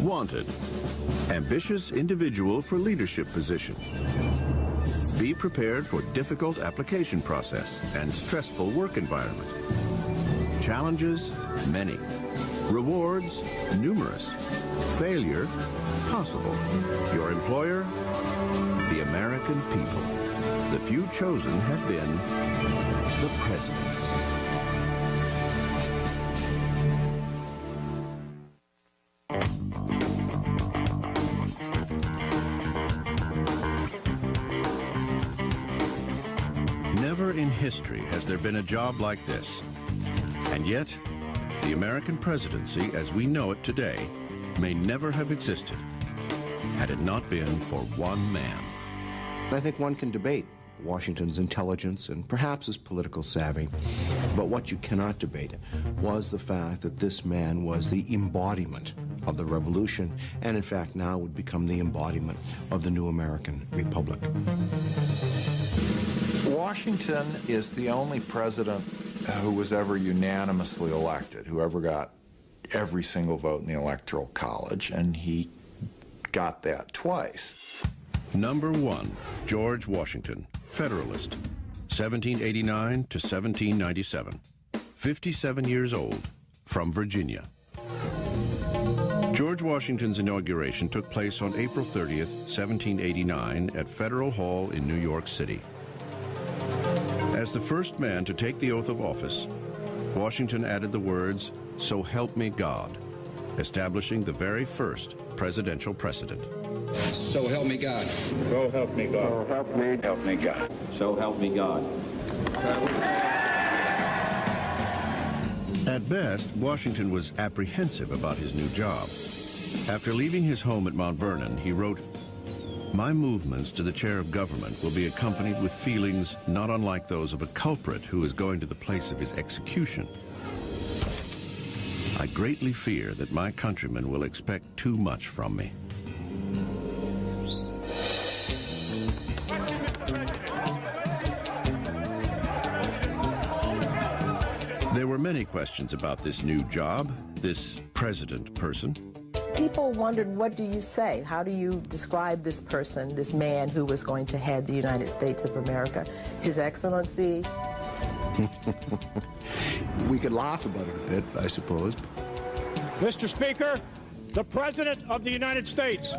Wanted. Ambitious individual for leadership position. Be prepared for difficult application process and stressful work environment. Challenges, many. Rewards, numerous. Failure, possible. Your employer, the American people. The few chosen have been the presidents. Never in history has there been a job like this. And yet, the American presidency as we know it today may never have existed had it not been for one man. I think one can debate Washington's intelligence and perhaps his political savvy, but what you cannot debate was the fact that this man was the embodiment of the revolution, and in fact now would become the embodiment of the new American Republic. Washington is the only president who was ever unanimously elected, who ever got every single vote in the Electoral College, and he got that twice. Number 1, George Washington, Federalist, 1789 to 1797, 57 years old, from Virginia. George Washington's inauguration took place on April 30th, 1789 at Federal Hall in New York City. As the first man to take the oath of office, Washington added the words, "So help me God," establishing the very first presidential precedent. So help me God. So help me God. So help me. Help me God. So help me God. At best, Washington was apprehensive about his new job. After leaving his home at Mount Vernon, he wrote, "My movements to the chair of government will be accompanied with feelings not unlike those of a culprit who is going to the place of his execution. I greatly fear that my countrymen will expect too much from me." There were many questions about this new job, this president person. People wondered, what do you say? How do you describe this person, this man who was going to head the United States of America? His Excellency? We could laugh about it a bit, I suppose. Mr. Speaker, the President of the United States.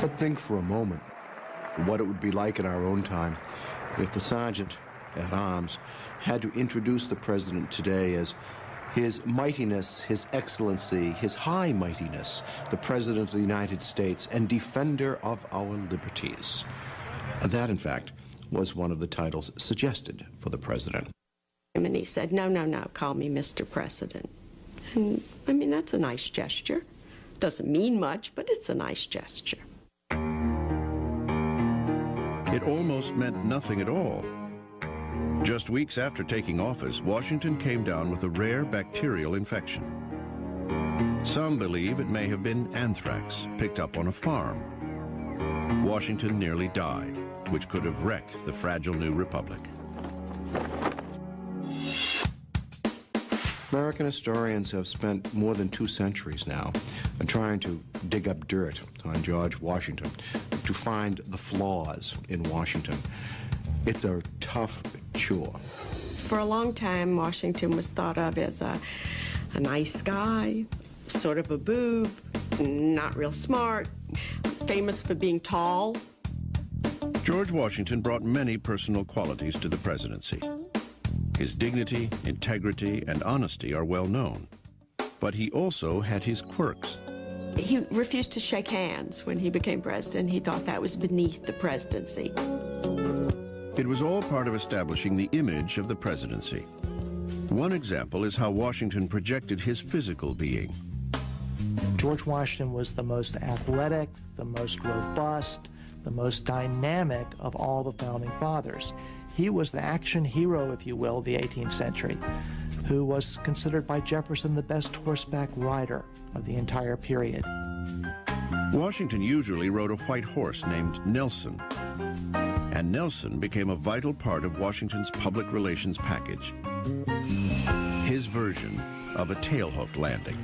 But think for a moment what it would be like in our own time if the Sergeant at Arms had to introduce the President today as His Mightiness, His Excellency, His High Mightiness, the President of the United States and Defender of our Liberties. That, in fact, was one of the titles suggested for the President. And he said, no, no, no, call me Mr. President. And, I mean, that's a nice gesture. Doesn't mean much, but it's a nice gesture. It almost meant nothing at all. Just weeks after taking office, Washington came down with a rare bacterial infection. Some believe it may have been anthrax picked up on a farm. Washington nearly died, which could have wrecked the fragile new republic. American historians have spent more than 2 centuries now trying to dig up dirt on George Washington, to find the flaws in Washington. It's a tough chore. For a long time, Washington was thought of as a nice guy, sort of a boob, not real smart, famous for being tall. George Washington brought many personal qualities to the presidency. His dignity, integrity, and honesty are well known. But he also had his quirks. He refused to shake hands when he became president. He thought that was beneath the presidency. It was all part of establishing the image of the presidency. One example is how Washington projected his physical being. George Washington was the most athletic, the most robust, the most dynamic of all the founding fathers. He was the action hero, if you will, of the 18th century, who was considered by Jefferson the best horseback rider of the entire period. Washington usually rode a white horse named Nelson, and Nelson became a vital part of Washington's public relations package. his version of a tailhook landing.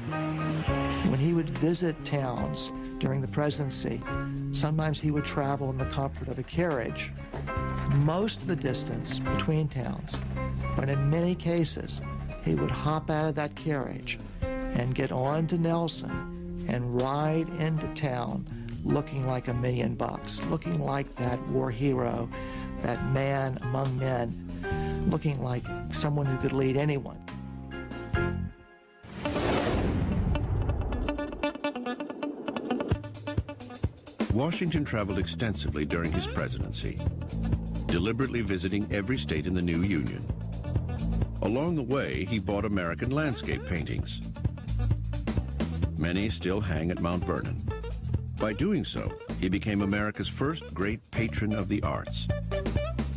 When he would visit towns during the presidency, sometimes he would travel in the comfort of a carriage most of the distance between towns, but in many cases, he would hop out of that carriage and get on to Nelson and ride into town looking like $1 million, looking like that war hero, that man among men, looking like someone who could lead anyone. Washington traveled extensively during his presidency, deliberately visiting every state in the new Union. Along the way, he bought American landscape paintings. Many still hang at Mount Vernon. By doing so, he became America's first great patron of the arts.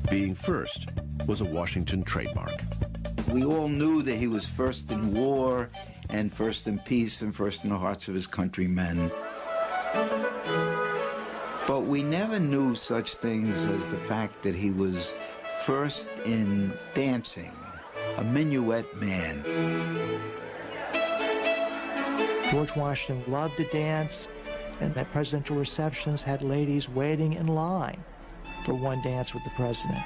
Being first was a Washington trademark. We all knew that he was first in war and first in peace and first in the hearts of his countrymen. But we never knew such things as the fact that he was first in dancing, a minuet man. George Washington loved to dance, and at presidential receptions had ladies waiting in line for one dance with the president.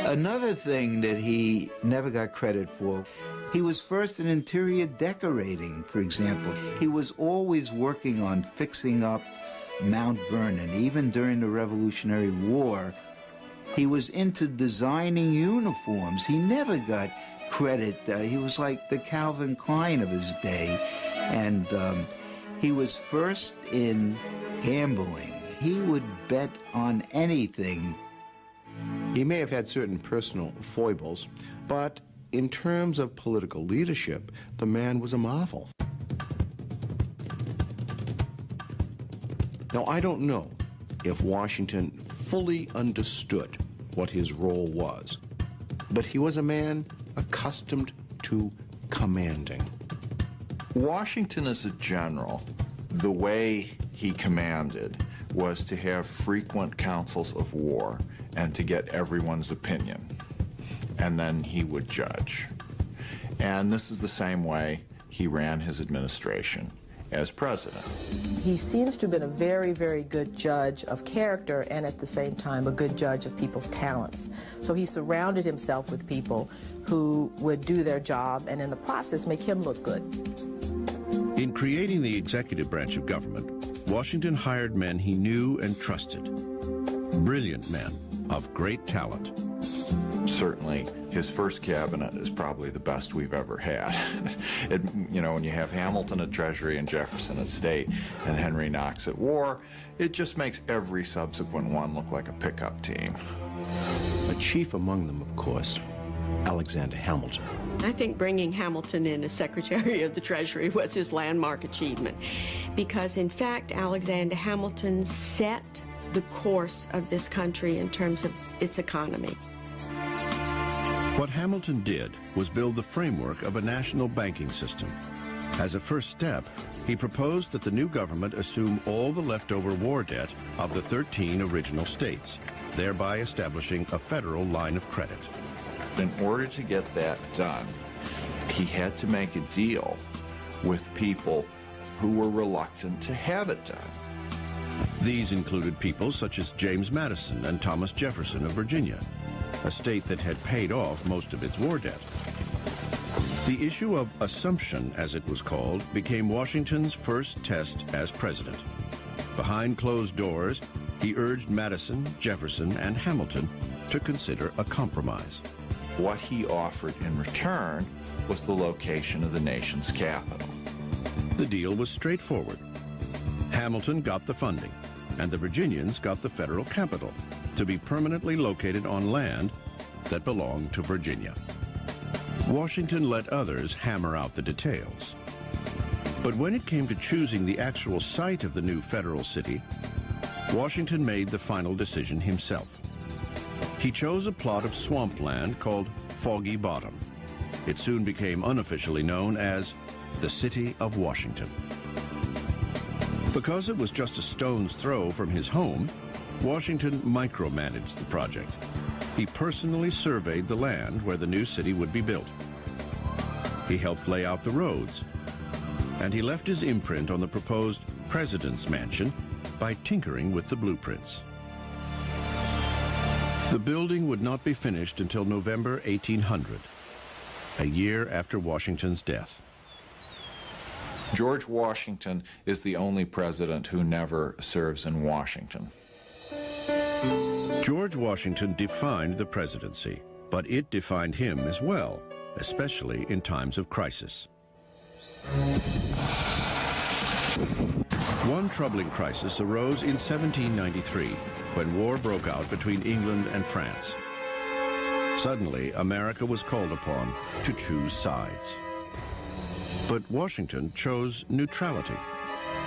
Another thing that he never got credit for, he was first in interior decorating, for example. He was always working on fixing up Mount Vernon. Even during the Revolutionary War, he was into designing uniforms. He never got credit. He was like the Calvin Klein of his day. And he was first in gambling. He would bet on anything. He may have had certain personal foibles, but in terms of political leadership, the man was a marvel. Now, I don't know if Washington fully understood what his role was, but he was a man accustomed to commanding. Washington as a general, the way he commanded was to have frequent councils of war and to get everyone's opinion, and then he would judge. And this is the same way he ran his administration as president. He seems to have been a very, very good judge of character and at the same time a good judge of people's talents. So he surrounded himself with people who would do their job and in the process make him look good. In creating the executive branch of government, Washington hired men he knew and trusted. Brilliant men of great talent. Certainly, his first cabinet is probably the best we've ever had. When you have Hamilton at Treasury and Jefferson at State and Henry Knox at War, it just makes every subsequent one look like a pickup team. A chief among them, of course, Alexander Hamilton. I think bringing Hamilton in as Secretary of the Treasury was his landmark achievement because, in fact, Alexander Hamilton set the course of this country in terms of its economy. What Hamilton did was build the framework of a national banking system. As a first step, he proposed that the new government assume all the leftover war debt of the 13 original states, thereby establishing a federal line of credit. In order to get that done, he had to make a deal with people who were reluctant to have it done. These included people such as James Madison and Thomas Jefferson of Virginia, a state that had paid off most of its war debt. The issue of assumption, as it was called, became Washington's first test as president. Behind closed doors, he urged Madison, Jefferson, and Hamilton to consider a compromise. What he offered in return was the location of the nation's capital. The deal was straightforward. Hamilton got the funding, and the Virginians got the federal capital to be permanently located on land that belonged to Virginia. Washington let others hammer out the details. But when it came to choosing the actual site of the new federal city, Washington made the final decision himself. He chose a plot of swampland called Foggy Bottom. It soon became unofficially known as the City of Washington. Because it was just a stone's throw from his home, Washington micromanaged the project. He personally surveyed the land where the new city would be built. He helped lay out the roads, and he left his imprint on the proposed President's Mansion by tinkering with the blueprints. The building would not be finished until November 1800, a year after Washington's death. George Washington is the only president who never serves in Washington. George Washington defined the presidency, but it defined him as well, especially in times of crisis. One troubling crisis arose in 1793, when war broke out between England and France. Suddenly, America was called upon to choose sides. But Washington chose neutrality.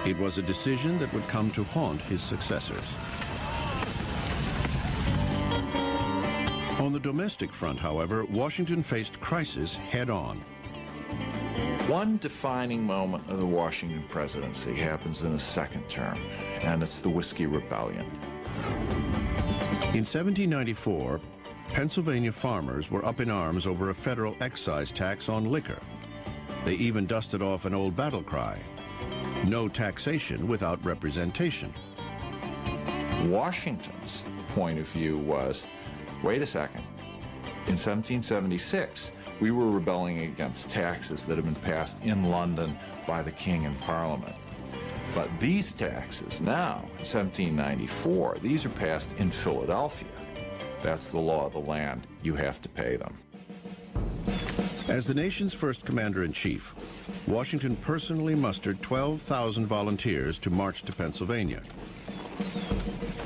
It was a decision that would come to haunt his successors. On the domestic front, however, Washington faced crisis head-on. One defining moment of the Washington presidency happens in his second term, and it's the Whiskey Rebellion. In 1794, Pennsylvania farmers were up in arms over a federal excise tax on liquor. They even dusted off an old battle cry, "No taxation without representation." Washington's point of view was, wait a second, in 1776, we were rebelling against taxes that had been passed in London by the King and Parliament. But these taxes now, in 1794, these are passed in Philadelphia. That's the law of the land. You have to pay them. As the nation's first commander-in-chief, Washington personally mustered 12,000 volunteers to march to Pennsylvania.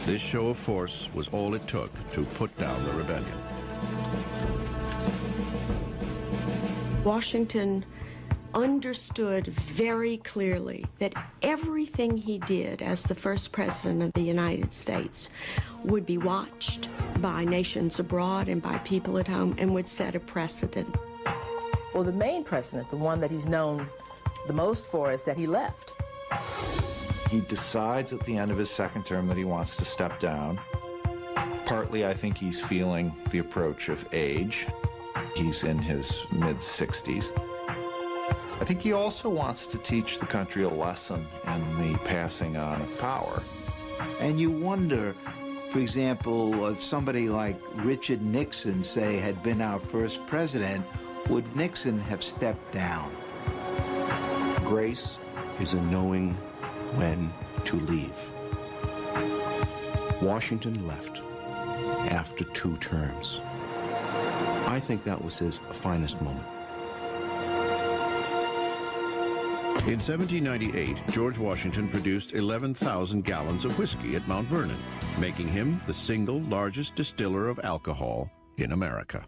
This show of force was all it took to put down the rebellion. Washington understood very clearly that everything he did as the first president of the United States would be watched by nations abroad and by people at home and would set a precedent. Well, the main precedent, the one that he's known the most for, is that he left. He decides at the end of his second term that he wants to step down. Partly, I think he's feeling the approach of age. He's in his mid-60s. I think he also wants to teach the country a lesson in the passing on of power. And you wonder, for example, if somebody like Richard Nixon, say, had been our first president, would Nixon have stepped down? Grace is a knowing when to leave. Washington left after 2 terms. I think that was his finest moment. In 1798, George Washington produced 11,000 gallons of whiskey at Mount Vernon, making him the single largest distiller of alcohol in America.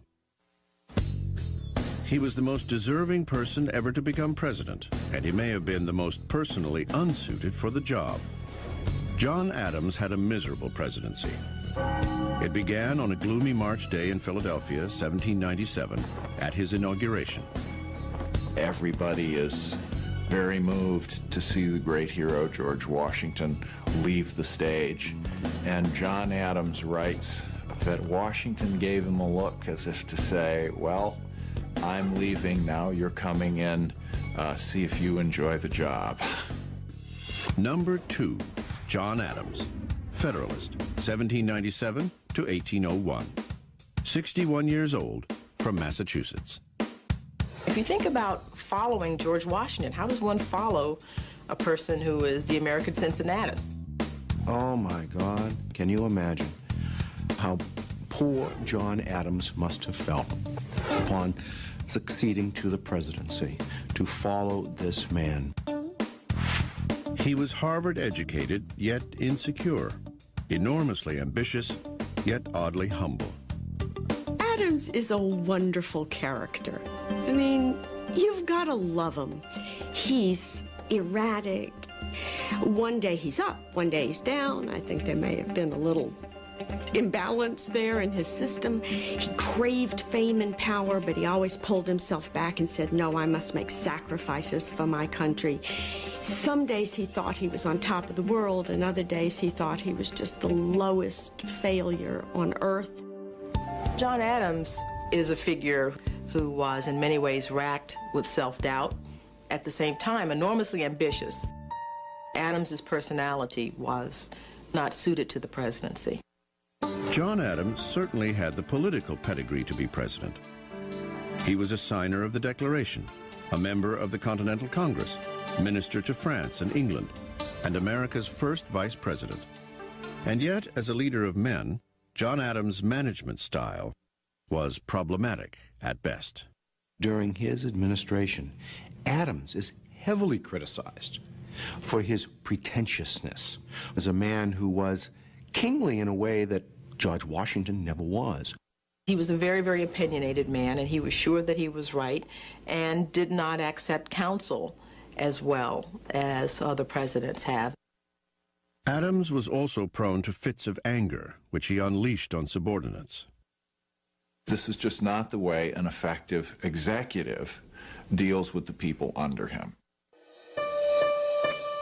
He was the most deserving person ever to become president, and he may have been the most personally unsuited for the job. John Adams had a miserable presidency. It began on a gloomy March day in Philadelphia, 1797, at his inauguration. Everybody is very moved to see the great hero George Washington leave the stage. And John Adams writes that Washington gave him a look as if to say, well, I'm leaving, now you're coming in, see if you enjoy the job. Number 2, John Adams, Federalist, 1797 to 1801. 61 years old, from Massachusetts. If you think about following George Washington, how does one follow a person who is the American Cincinnatus? Oh my God, can you imagine how poor John Adams must have felt upon succeeding to the presidency, to follow this man? He was Harvard educated, yet insecure, enormously ambitious, yet oddly humble. Adams is a wonderful character. I mean, you've got to love him. He's erratic. One day he's up, one day he's down. I think there may have been a little imbalance there in his system. He craved fame and power, but he always pulled himself back and said, no, I must make sacrifices for my country. Some days he thought he was on top of the world, and other days he thought he was just the lowest failure on earth. John Adams is a figure who was in many ways racked with self-doubt, at the same time enormously ambitious. Adams's personality was not suited to the presidency. John Adams certainly had the political pedigree to be president. He was a signer of the Declaration, a member of the Continental Congress, minister to France and England, and America's first vice president. And yet, as a leader of men, John Adams' management style was problematic at best. During his administration, Adams is heavily criticized for his pretentiousness as a man who was kingly in a way that George Washington never was. He was a very, very opinionated man, and he was sure that he was right and did not accept counsel as well as other presidents have. Adams was also prone to fits of anger, which he unleashed on subordinates. This is just not the way an effective executive deals with the people under him.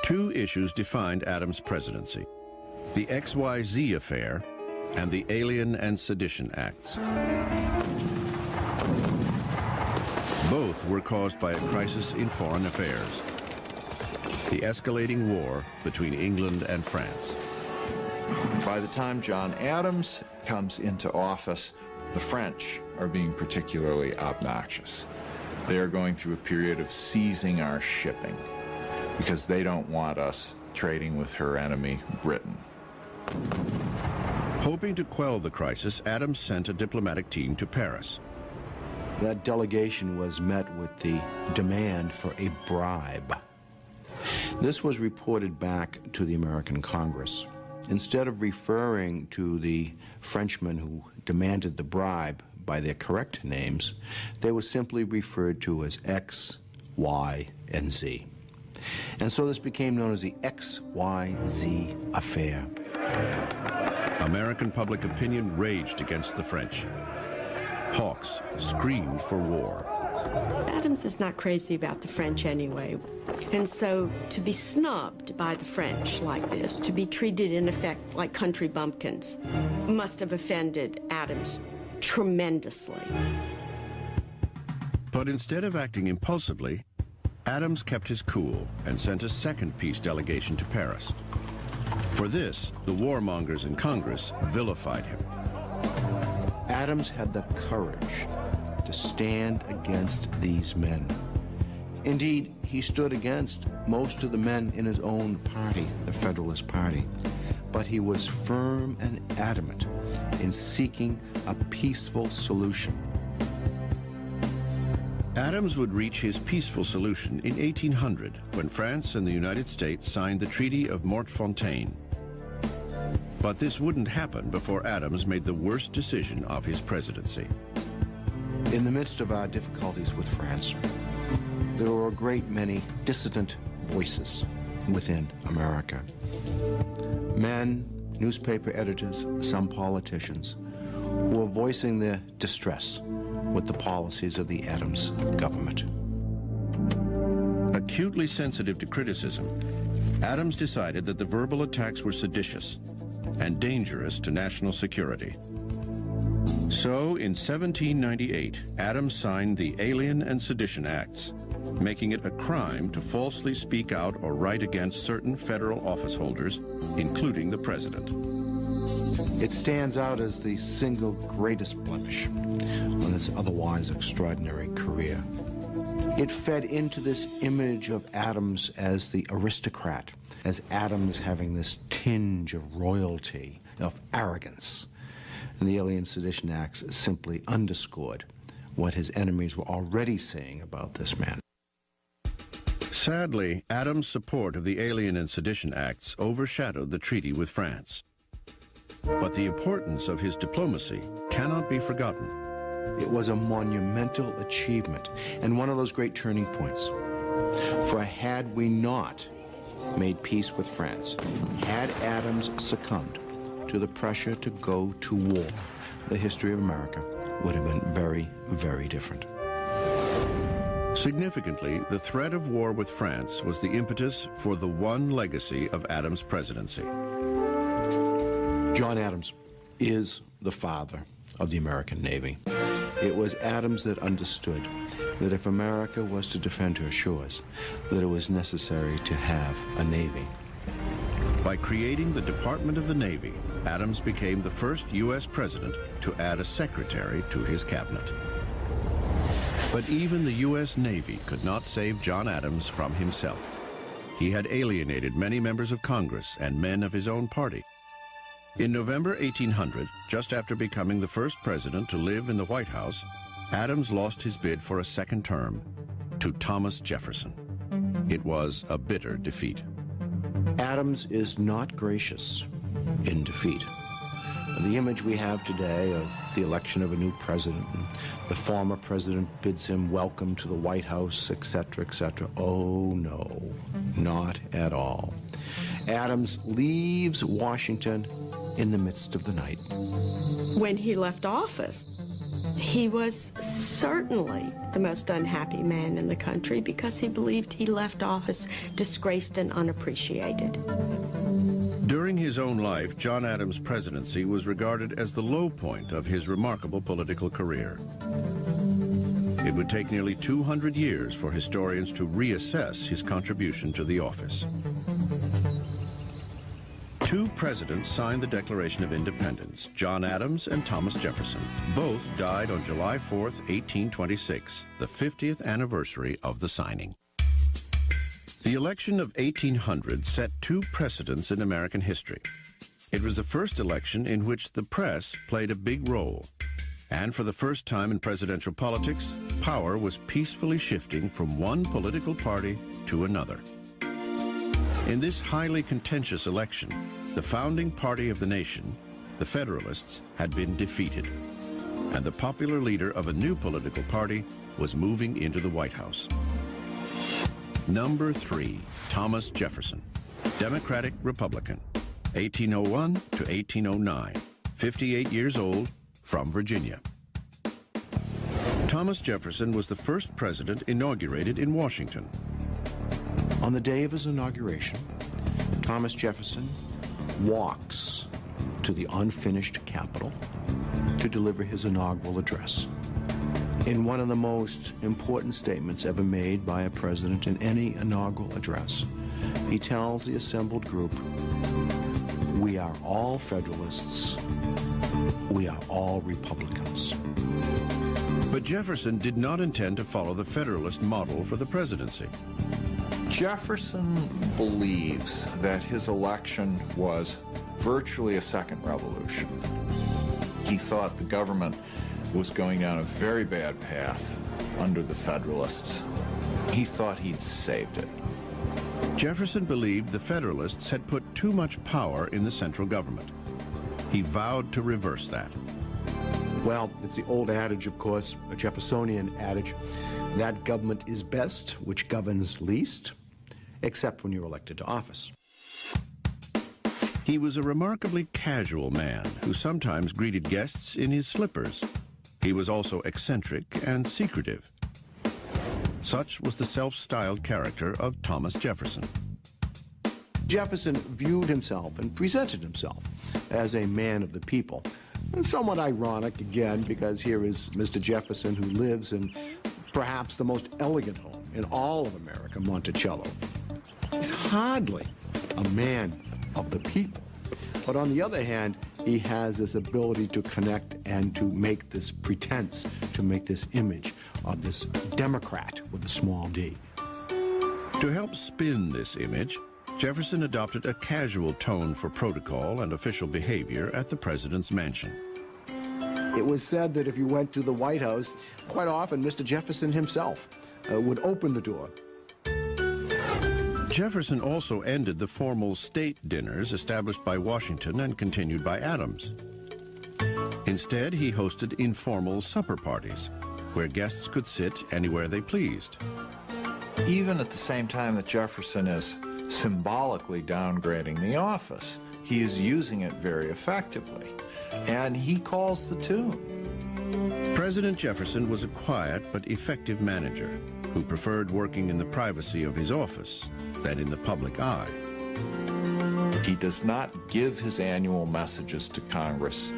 Two issues defined Adams' presidency: the XYZ affair and the Alien and Sedition Acts. Both were caused by a crisis in foreign affairs: the escalating war between England and France. By the time John Adams comes into office, the French are being particularly obnoxious. They are going through a period of seizing our shipping because they don't want us trading with her enemy, Britain. Hoping to quell the crisis, Adams sent a diplomatic team to Paris. That delegation was met with the demand for a bribe. This was reported back to the American Congress. Instead of referring to the Frenchmen who demanded the bribe by their correct names, they were simply referred to as X, Y, and Z. And so this became known as the XYZ affair. American public opinion raged against the French. Hawks screamed for war. Adams is not crazy about the French anyway. And so to be snubbed by the French like this, to be treated in effect like country bumpkins, must have offended Adams tremendously. But instead of acting impulsively, Adams kept his cool and sent a second peace delegation to Paris. For this, the warmongers in Congress vilified him. Adams had the courage to stand against these men. Indeed, he stood against most of the men in his own party, the Federalist Party. But he was firm and adamant in seeking a peaceful solution. Adams would reach his peaceful solution in 1800 when France and the United States signed the Treaty of Mortefontaine. But this wouldn't happen before Adams made the worst decision of his presidency. In the midst of our difficulties with France, there were a great many dissident voices within America. Men, newspaper editors, some politicians, who were voicing their distress with the policies of the Adams government. Acutely sensitive to criticism, Adams decided that the verbal attacks were seditious and dangerous to national security. So, in 1798, Adams signed the Alien and Sedition Acts, making it a crime to falsely speak out or write against certain federal office holders, including the president. It stands out as the single greatest blemish on his otherwise extraordinary career. It fed into this image of Adams as the aristocrat, as Adams having this tinge of royalty, of arrogance. And the Alien Sedition Acts simply underscored what his enemies were already saying about this man. Sadly, Adams' support of the Alien and Sedition Acts overshadowed the treaty with France. But the importance of his diplomacy cannot be forgotten. It was a monumental achievement and one of those great turning points. For had we not made peace with France, had Adams succumbed to the pressure to go to war, the history of America would have been very, very different. Significantly, the threat of war with France was the impetus for the one legacy of Adams' presidency. John Adams is the father of the American Navy. It was Adams that understood that if America was to defend her shores, that it was necessary to have a Navy. By creating the Department of the Navy, Adams became the first U.S. president to add a secretary to his cabinet. But even the U.S. Navy could not save John Adams from himself. He had alienated many members of Congress and men of his own party. In November 1800, just after becoming the first president to live in the White House, Adams lost his bid for a second term to Thomas Jefferson. It was a bitter defeat. Adams is not gracious in defeat. The image we have today of the election of a new president, and the former president bids him welcome to the White House, etc., etc. Oh, no, not at all. Adams leaves Washington in the midst of the night. When he left office, he was certainly the most unhappy man in the country because he believed he left office disgraced and unappreciated. During his own life, John Adams' presidency was regarded as the low point of his remarkable political career. It would take nearly 200 years for historians to reassess his contribution to the office. Two presidents signed the Declaration of Independence, John Adams and Thomas Jefferson. Both died on July 4th, 1826, the 50th anniversary of the signing. The election of 1800 set two precedents in American history. It was the first election in which the press played a big role. And for the first time in presidential politics, power was peacefully shifting from one political party to another. In this highly contentious election, the founding party of the nation, the Federalists, had been defeated, and the popular leader of a new political party was moving into the White House. Number 3, Thomas Jefferson, Democratic Republican, 1801 to 1809, 58 years old, from Virginia. Thomas Jefferson was the first president inaugurated in Washington. On the day of his inauguration, Thomas Jefferson walks to the unfinished Capitol to deliver his inaugural address. In one of the most important statements ever made by a president in any inaugural address, he tells the assembled group, "We are all Federalists. We are all Republicans." But Jefferson did not intend to follow the Federalist model for the presidency. Jefferson believes that his election was virtually a second revolution. He thought the government was going down a very bad path under the Federalists. He thought he'd saved it. Jefferson believed the Federalists had put too much power in the central government. He vowed to reverse that. Well, it's the old adage, of course, a Jeffersonian adage, that government is best which governs least, except when you're elected to office. He was a remarkably casual man who sometimes greeted guests in his slippers. He was also eccentric and secretive. Such was the self-styled character of Thomas Jefferson. Jefferson viewed himself and presented himself as a man of the people. Somewhat ironic, again, because here is Mr. Jefferson, who lives in perhaps the most elegant home in all of America, Monticello. He's hardly a man of the people. But on the other hand, he has this ability to connect and to make this pretense, to make this image of this Democrat with a small d. To help spin this image, Jefferson adopted a casual tone for protocol and official behavior at the president's mansion. It was said that if you went to the White House, quite often Mr. Jefferson himself would open the door. Jefferson also ended the formal state dinners established by Washington and continued by Adams. Instead, he hosted informal supper parties, where guests could sit anywhere they pleased. Even at the same time that Jefferson is symbolically downgrading the office, he is using it very effectively, and he calls the tune. President Jefferson was a quiet but effective manager who preferred working in the privacy of his office than in the public eye. He does not give his annual messages to Congress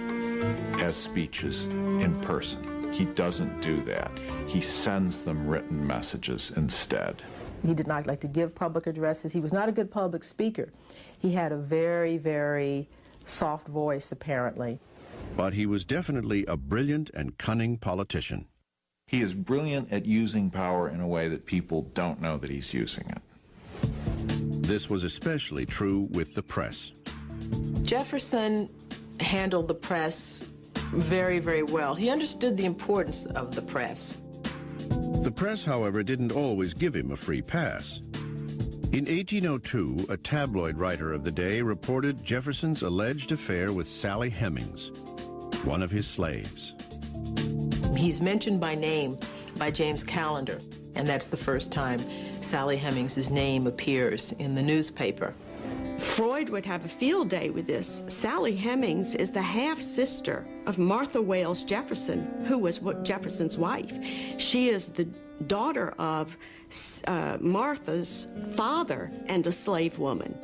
as speeches in person. He doesn't do that. He sends them written messages instead. He did not like to give public addresses. He was not a good public speaker. He had a very, very soft voice, apparently. But he was definitely a brilliant and cunning politician. He is brilliant at using power in a way that people don't know that he's using it. This was especially true with the press. Jefferson handled the press very, very well. He understood the importance of the press. The press, however, didn't always give him a free pass. In 1802, a tabloid writer of the day reported Jefferson's alleged affair with Sally Hemings, one of his slaves. He's mentioned by name by James Callender, and that's the first time Sally Hemings' name appears in the newspaper. Freud would have a field day with this. Sally Hemings is the half-sister of Martha Wales Jefferson, who was Jefferson's wife. She is the daughter of Martha's father and a slave woman.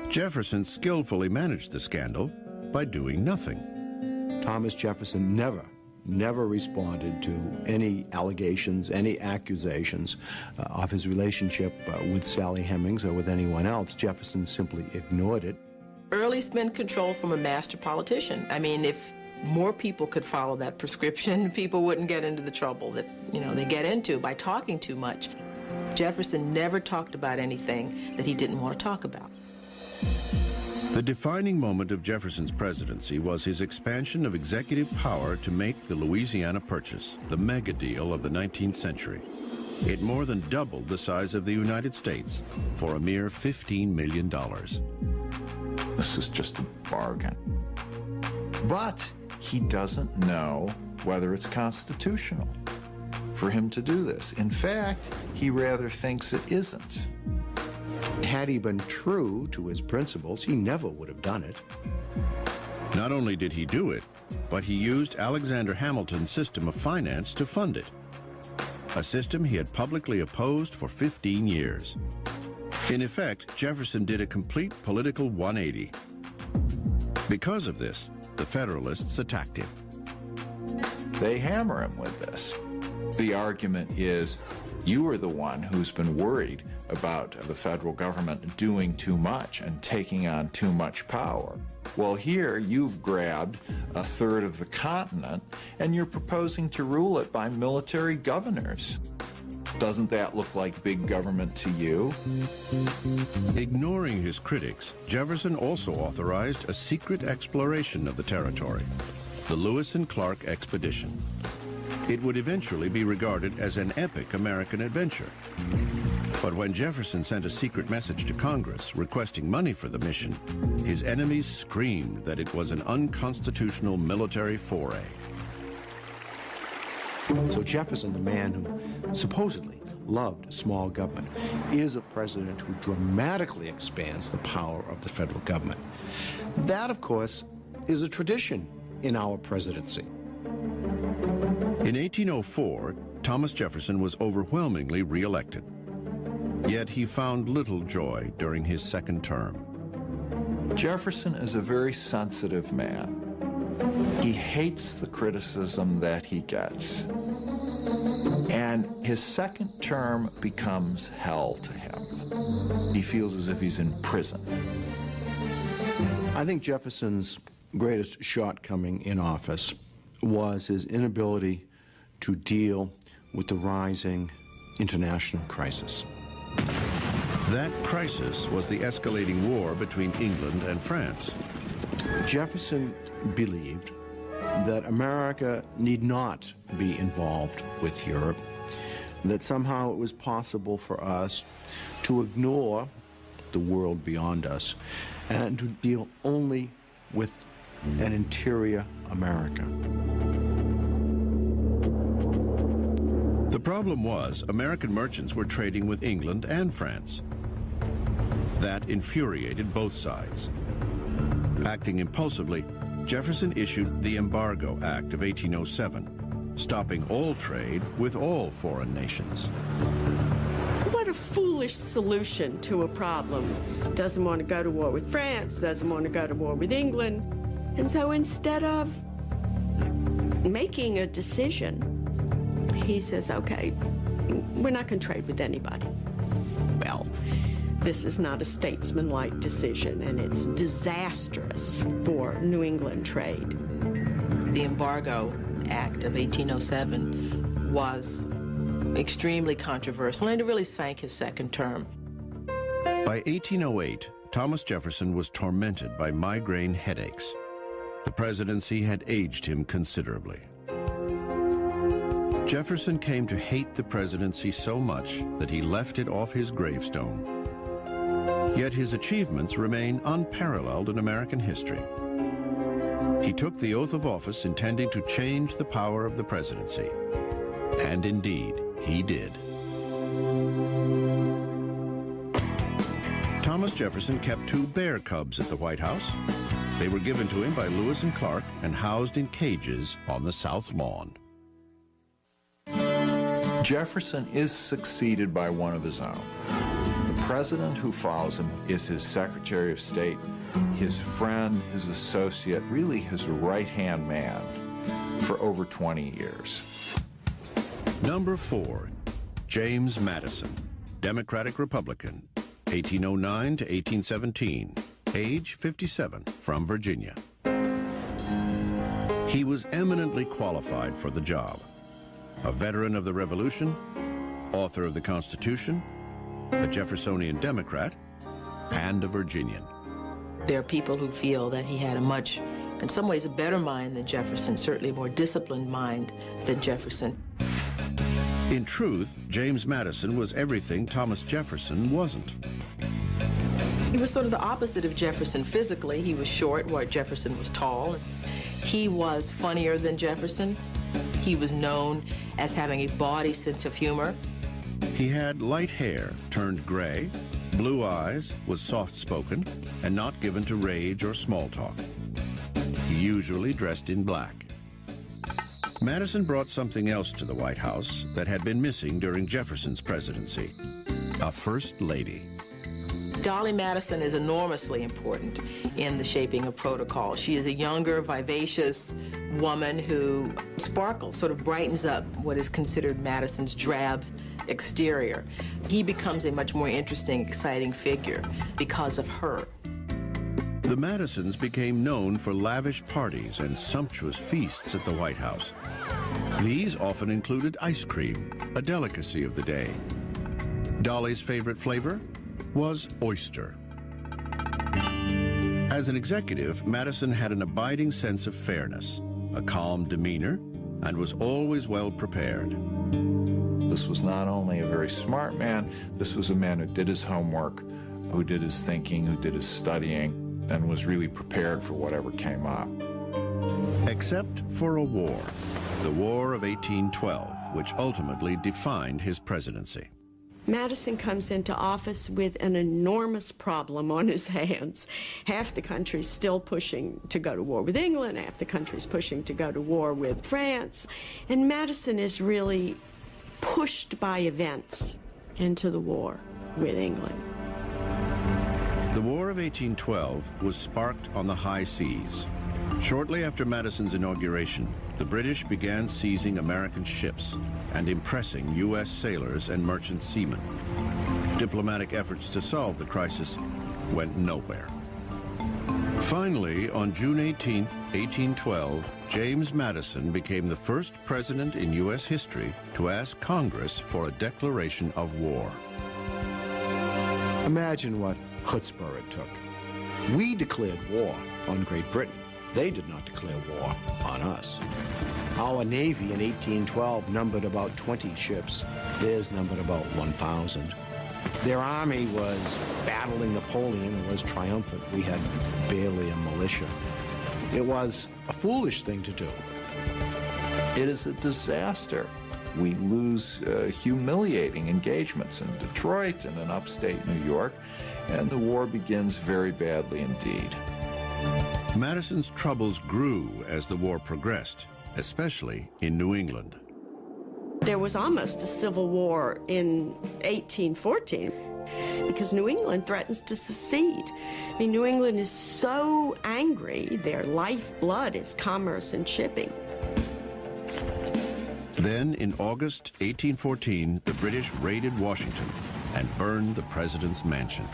Jefferson skillfully managed the scandal by doing nothing. Thomas Jefferson never responded to any allegations, any accusations of his relationship with Sally Hemings or with anyone else. Jefferson simply ignored it. Early spent control from a master politician. I mean, if more people could follow that prescription, people wouldn't get into the trouble that, they get into by talking too much. Jefferson never talked about anything that he didn't want to talk about. The defining moment of Jefferson's presidency was his expansion of executive power to make the Louisiana Purchase, the mega deal of the 19th century. It more than doubled the size of the United States for a mere $15 million. This is just a bargain. But he doesn't know whether it's constitutional for him to do this. In fact, he rather thinks it isn't. Had he been true to his principles, he never would have done it. Not only did he do it, but he used Alexander Hamilton's system of finance to fund it, a system he had publicly opposed for 15 years. In effect, Jefferson did a complete political 180. Because of this, the Federalists attacked him. They hammer him with this. The argument is, you are the one who's been worried about the federal government doing too much and taking on too much power. Well, here you've grabbed a third of the continent and you're proposing to rule it by military governors. Doesn't that look like big government to you? Ignoring his critics, Jefferson also authorized a secret exploration of the territory, the Lewis and Clark Expedition. It would eventually be regarded as an epic American adventure. But when Jefferson sent a secret message to Congress requesting money for the mission, his enemies screamed that it was an unconstitutional military foray. So Jefferson, the man who supposedly loved small government, is a president who dramatically expands the power of the federal government. That, of course, is a tradition in our presidency. In 1804, Thomas Jefferson was overwhelmingly re-elected. Yet he found little joy during his second term. Jefferson is a very sensitive man. He hates the criticism that he gets. And his second term becomes hell to him. He feels as if he's in prison. I think Jefferson's greatest shortcoming in office was his inability to deal with the rising international crisis. That crisis was the escalating war between England and France. Jefferson believed that America need not be involved with Europe, that somehow it was possible for us to ignore the world beyond us and to deal only with an interior America. The problem was American merchants were trading with England and France. That infuriated both sides. Acting impulsively, Jefferson issued the Embargo Act of 1807, stopping all trade with all foreign nations. What a foolish solution to a problem. Doesn't want to go to war with France, doesn't want to go to war with England. And so instead of making a decision, he says, okay, we're not going to trade with anybody. Well, this is not a statesmanlike decision, and it's disastrous for New England trade. The Embargo Act of 1807 was extremely controversial, and it really sank his second term. By 1808, Thomas Jefferson was tormented by migraine headaches. The presidency had aged him considerably. Jefferson came to hate the presidency so much that he left it off his gravestone. Yet his achievements remain unparalleled in American history. He took the oath of office intending to change the power of the presidency. And indeed, he did. Thomas Jefferson kept 2 bear cubs at the White House. They were given to him by Lewis and Clark and housed in cages on the South Lawn. Jefferson is succeeded by one of his own. The president who follows him is his Secretary of State, his friend, his associate, really his right-hand man for over 20 years. Number 4, James Madison, Democratic-Republican, 1809 to 1817, age 57, from Virginia. He was eminently qualified for the job. A veteran of the Revolution, author of the Constitution, a Jeffersonian Democrat, and a Virginian. There are people who feel that he had a much, in some ways, a better mind than Jefferson, certainly a more disciplined mind than Jefferson. In truth, James Madison was everything Thomas Jefferson wasn't. He was sort of the opposite of Jefferson physically. He was short, while Jefferson was tall. He was funnier than Jefferson. He was known as having a bawdy sense of humor. He had light hair turned gray, blue eyes, was soft-spoken, and not given to rage or small talk. He usually dressed in black. Madison brought something else to the White House that had been missing during Jefferson's presidency: a first lady. Dolly Madison is enormously important in the shaping of protocol. She is a younger, vivacious woman who sparkles, sort of brightens up what is considered Madison's drab exterior. He becomes a much more interesting, exciting figure because of her. The Madisons became known for lavish parties and sumptuous feasts at the White House. These often included ice cream, a delicacy of the day. Dolly's favorite flavor was oyster. As an executive, Madison had an abiding sense of fairness, a calm demeanor, and was always well prepared. This was not only a very smart man, this was a man who did his homework, who did his thinking, who did his studying, and was really prepared for whatever came up. Except for a war, the War of 1812, which ultimately defined his presidency. Madison comes into office with an enormous problem on his hands. Half the country's still pushing to go to war with England, half the country's pushing to go to war with France. And Madison is really pushed by events into the war with England. The War of 1812 was sparked on the high seas. Shortly after Madison's inauguration, the British began seizing American ships and impressing U.S. sailors and merchant seamen. Diplomatic efforts to solve the crisis went nowhere. Finally, on June 18, 1812, James Madison became the first president in U.S. history to ask Congress for a declaration of war. Imagine what chutzpah it took. We declared war on Great Britain. They did not declare war on us. Our Navy in 1812 numbered about 20 ships. Theirs numbered about 1,000. Their army was battling Napoleon and was triumphant. We had barely a militia. It was a foolish thing to do. It is a disaster. We lose humiliating engagements in Detroit and in upstate New York, and the war begins very badly indeed. Madison's troubles grew as the war progressed, especially in New England. There was almost a civil war in 1814 because New England threatens to secede. I mean, New England is so angry, their lifeblood is commerce and shipping. Then, in August 1814, the British raided Washington and burned the president's mansion.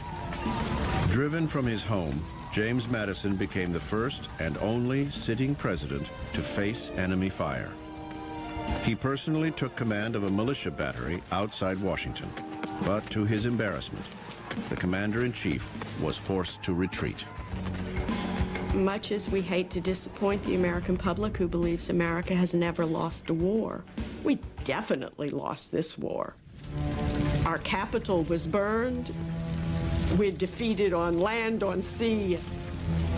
Driven from his home, James Madison became the first and only sitting president to face enemy fire. He personally took command of a militia battery outside Washington, but to his embarrassment, the commander-in-chief was forced to retreat. Much as we hate to disappoint the American public who believes America has never lost a war, we definitely lost this war. Our capital was burned. We're defeated on land, on sea.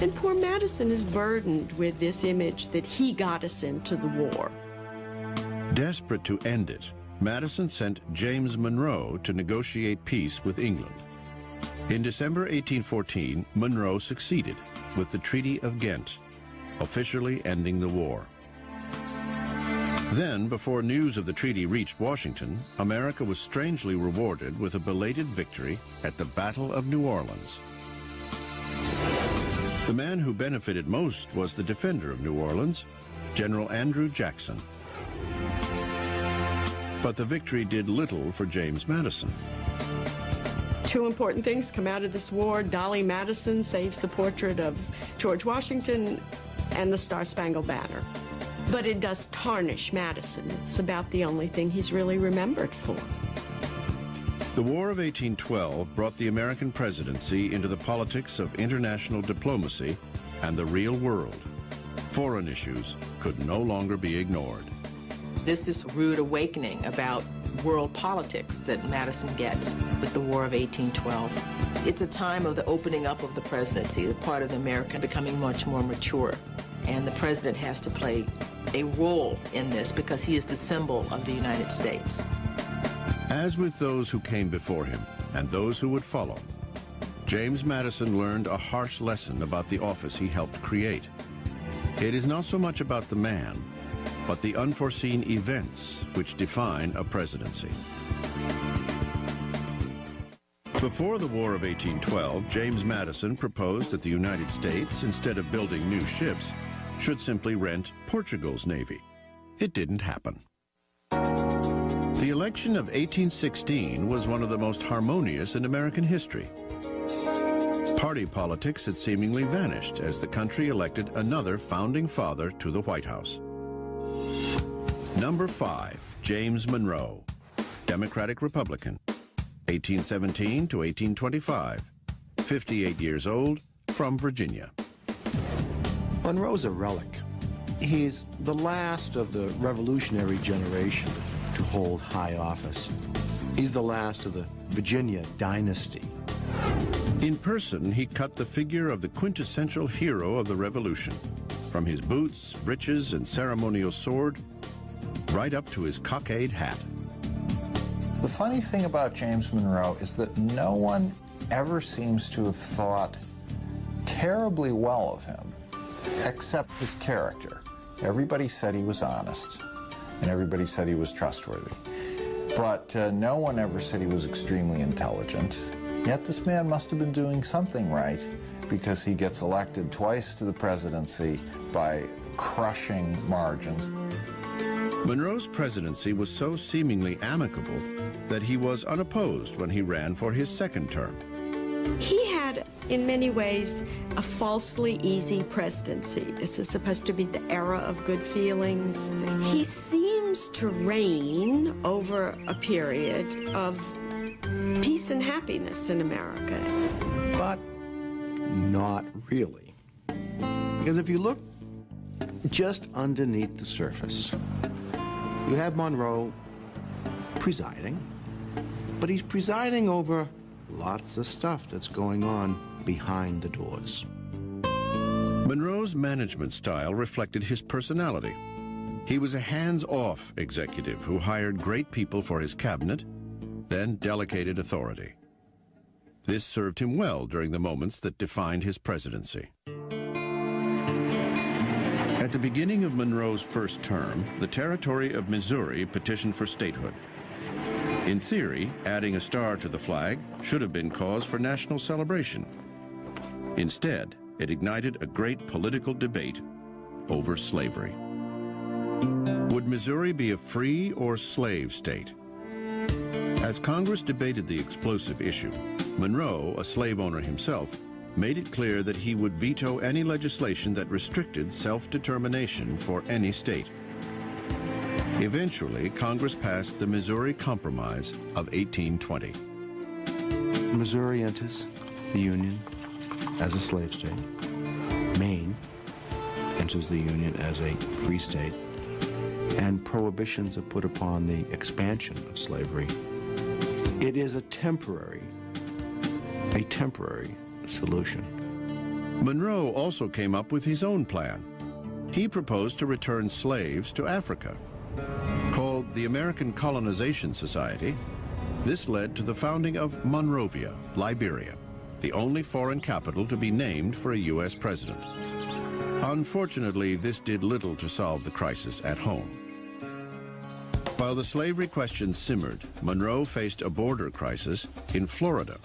And poor Madison is burdened with this image that he got us into the war. Desperate to end it, Madison sent James Monroe to negotiate peace with England. In December 1814, Monroe succeeded with the Treaty of Ghent, officially ending the war. Then, before news of the treaty reached Washington, America was strangely rewarded with a belated victory at the Battle of New Orleans. The man who benefited most was the defender of New Orleans, General Andrew Jackson. But the victory did little for James Madison. Two important things come out of this war. Dolly Madison saves the portrait of George Washington and the Star-Spangled Banner. But it does tarnish Madison. It's about the only thing he's really remembered for. The War of 1812 brought the American presidency into the politics of international diplomacy and the real world. Foreign issues could no longer be ignored. This is a rude awakening about world politics that Madison gets with the War of 1812. It's a time of the opening up of the presidency, the part of America becoming much more mature. And the president has to play a role in this because he is the symbol of the United States. As with those who came before him and those who would follow, James Madison learned a harsh lesson about the office he helped create. It is not so much about the man, but the unforeseen events which define a presidency. Before the War of 1812, James Madison proposed that the United States, instead of building new ships, should simply rent Portugal's navy. It didn't happen. The election of 1816 was one of the most harmonious in American history. Party politics had seemingly vanished as the country elected another founding father to the White House. Number 5, James Monroe, Democratic Republican, 1817 to 1825, 58 years old, from Virginia. Monroe's a relic. He's the last of the revolutionary generation to hold high office. He's the last of the Virginia dynasty. In person, he cut the figure of the quintessential hero of the Revolution, from his boots, breeches, and ceremonial sword, right up to his cockade hat. The funny thing about James Monroe is that no one ever seems to have thought terribly well of him, except his character. Everybody said he was honest, and everybody said he was trustworthy. But no one ever said he was extremely intelligent. Yet this man must have been doing something right, because he gets elected twice to the presidency by crushing margins. Monroe's presidency was so seemingly amicable that he was unopposed when he ran for his second term. He had, in many ways, a falsely easy presidency. This is supposed to be the era of good feelings. He seems to reign over a period of peace and happiness in America. But not really. Because if you look just underneath the surface, you have Monroe presiding, but he's presiding over lots of stuff that's going on behind the doors. Monroe's management style reflected his personality. He was a hands-off executive who hired great people for his cabinet, then delegated authority. This served him well during the moments that defined his presidency. At the beginning of Monroe's first term, the territory of Missouri petitioned for statehood. In theory, adding a star to the flag should have been cause for national celebration. Instead, it ignited a great political debate over slavery. Would Missouri be a free or slave state? As Congress debated the explosive issue, Monroe, a slave owner himself, made it clear that he would veto any legislation that restricted self-determination for any state. Eventually, Congress passed the Missouri Compromise of 1820. Missouri enters the Union as a slave state. Maine enters the Union as a free state. And prohibitions are put upon the expansion of slavery. It is a temporary solution. Monroe also came up with his own plan. He proposed to return slaves to Africa. Called the American Colonization Society, this led to the founding of Monrovia, Liberia, the only foreign capital to be named for a U.S. president. Unfortunately, this did little to solve the crisis at home. While the slavery question simmered, Monroe faced a border crisis in Florida.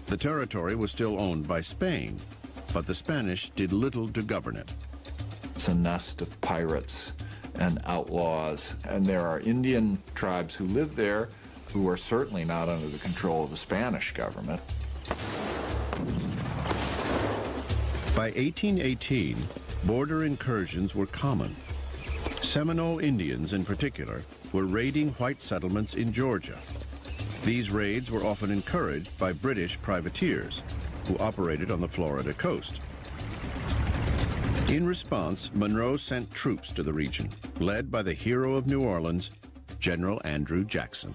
The territory was still owned by Spain, but the Spanish did little to govern it. It's a nest of pirates and outlaws, and there are Indian tribes who live there who are certainly not under the control of the Spanish government. By 1818, border incursions were common. Seminole Indians, in particular, were raiding white settlements in Georgia. These raids were often encouraged by British privateers who operated on the Florida coast. In response, Monroe sent troops to the region, led by the hero of New Orleans, General Andrew Jackson.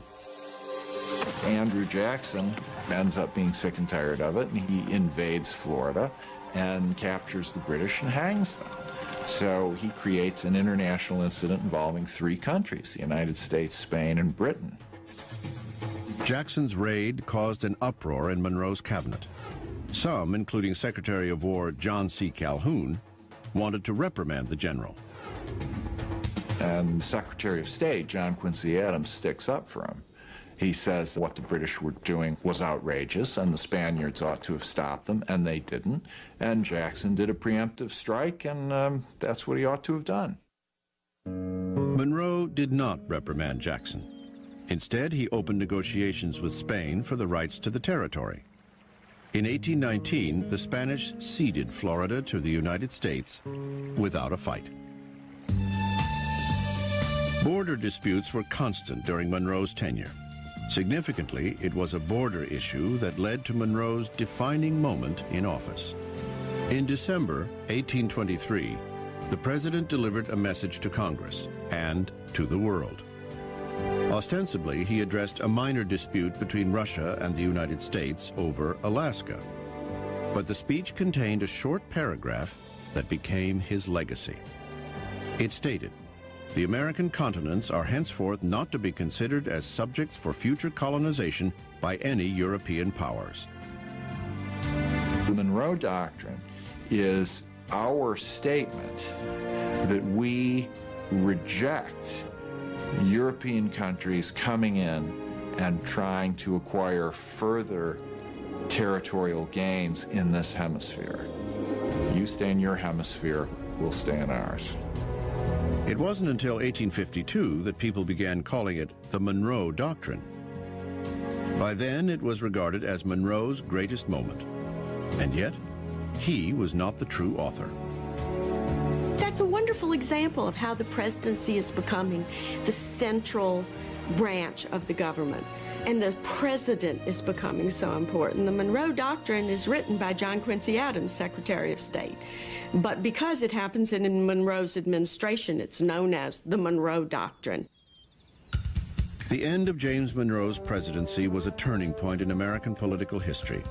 Andrew Jackson ends up being sick and tired of it, and he invades Florida and captures the British and hangs them. So he creates an international incident involving three countries, the United States, Spain, and Britain. Jackson's raid caused an uproar in Monroe's cabinet. Some, including Secretary of War John C. Calhoun, wanted to reprimand the general. And Secretary of State John Quincy Adams sticks up for him. He says that what the British were doing was outrageous and the Spaniards ought to have stopped them, and they didn't. And Jackson did a preemptive strike, and that's what he ought to have done. Monroe did not reprimand Jackson. Instead, he opened negotiations with Spain for the rights to the territory. In 1819, the Spanish ceded Florida to the United States without a fight. Border disputes were constant during Monroe's tenure. Significantly, it was a border issue that led to Monroe's defining moment in office. In December 1823, the president delivered a message to Congress and to the world. Ostensibly, he addressed a minor dispute between Russia and the United States over Alaska. But the speech contained a short paragraph that became his legacy. It stated, "The American continents are henceforth not to be considered as subjects for future colonization by any European powers." The Monroe Doctrine is our statement that we reject European countries coming in and trying to acquire further territorial gains in this hemisphere. You stay in your hemisphere, we'll stay in ours. It wasn't until 1852 that people began calling it the Monroe Doctrine. By then, it was regarded as Monroe's greatest moment. And yet, he was not the true author. That's a wonderful example of how the presidency is becoming the central branch of the government. And the president is becoming so important. The Monroe Doctrine is written by John Quincy Adams, Secretary of State. But because it happens in Monroe's administration, it's known as the Monroe Doctrine. The end of James Monroe's presidency was a turning point in American political history.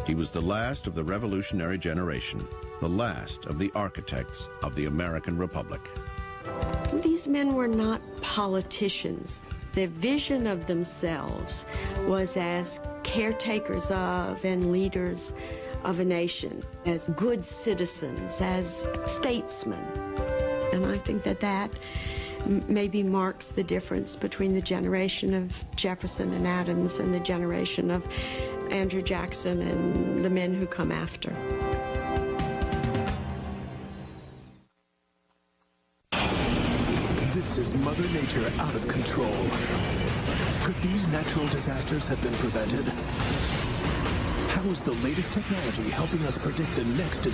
He was the last of the revolutionary generation, the last of the architects of the American Republic. These men were not politicians. Their vision of themselves was as caretakers of and leaders of a nation, as good citizens, as statesmen. And I think that that maybe marks the difference between the generation of Jefferson and Adams and the generation of Andrew Jackson and the men who come after. This is Mother Nature out of control? Could these natural disasters have been prevented? How is the latest technology helping us predict the next disaster?